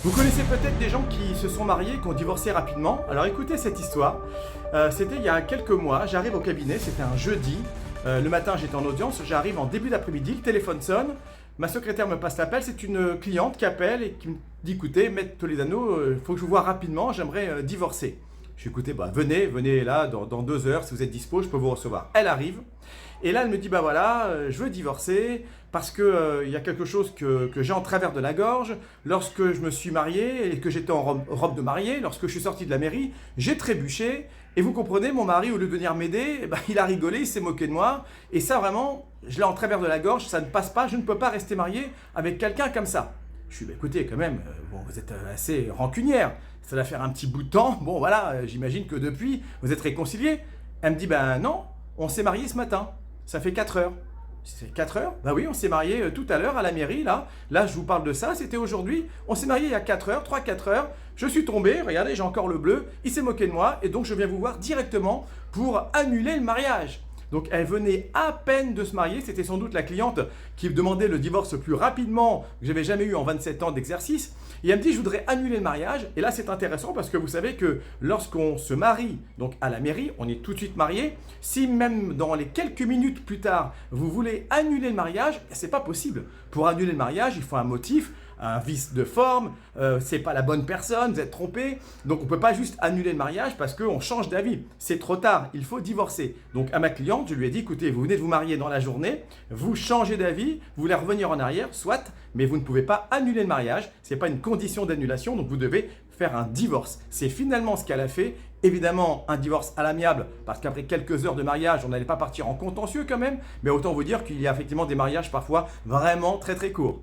Vous connaissez peut-être des gens qui se sont mariés, qui ont divorcé rapidement. Alors écoutez cette histoire. C'était il y a quelques mois, j'arrive au cabinet, c'était un jeudi. Le matin j'étais en audience, j'arrive en début d'après-midi, le téléphone sonne. Ma secrétaire me passe l'appel, c'est une cliente qui appelle et qui me dit écoutez, Maître Toledano, il faut que je vous voie rapidement, j'aimerais divorcer. Je lui ai écoutez, venez là, dans 2 heures, si vous êtes dispo, je peux vous recevoir. Elle arrive, et là elle me dit je veux divorcer parce que il y a quelque chose que j'ai en travers de la gorge. Lorsque je me suis marié et que j'étais en robe de mariée, lorsque je suis sorti de la mairie, j'ai trébuché. Et vous comprenez, mon mari, au lieu de venir m'aider, il a rigolé, il s'est moqué de moi. Et ça, vraiment, je l'ai en travers de la gorge, ça ne passe pas, je ne peux pas rester marié avec quelqu'un comme ça. Je suis écoutez, quand même, vous êtes assez rancunière, ça va faire un petit bout de temps. Bon, voilà, j'imagine que depuis, vous êtes réconciliés. Elle me dit, non, on s'est mariés ce matin, ça fait 4 heures. C'est 4 heures? Oui, on s'est mariés tout à l'heure à la mairie, là. Là, je vous parle de ça, c'était aujourd'hui. On s'est mariés il y a 4 heures, 3-4 heures. Je suis tombé, regardez, j'ai encore le bleu. Il s'est moqué de moi et donc je viens vous voir directement pour annuler le mariage. Donc elle venait à peine de se marier, c'était sans doute la cliente qui demandait le divorce le plus rapidement que j'avais jamais eu en 27 ans d'exercice. Et elle me dit je voudrais annuler le mariage. Et là c'est intéressant parce que vous savez que lorsqu'on se marie donc à la mairie, on est tout de suite marié. Si même dans les quelques minutes plus tard vous voulez annuler le mariage, c'est pas possible. Pour annuler le mariage, il faut un motif, un vice de forme, c'est pas la bonne personne, vous êtes trompé. Donc on ne peut pas juste annuler le mariage parce qu'on change d'avis. C'est trop tard, il faut divorcer. Donc à ma cliente, je lui ai dit, écoutez, vous venez de vous marier dans la journée, vous changez d'avis, vous voulez revenir en arrière, soit, mais vous ne pouvez pas annuler le mariage. Ce n'est pas une condition d'annulation, donc vous devez faire un divorce. C'est finalement ce qu'elle a fait. Évidemment, un divorce à l'amiable, parce qu'après quelques heures de mariage, on n'allait pas partir en contentieux quand même, mais autant vous dire qu'il y a effectivement des mariages parfois vraiment très très courts.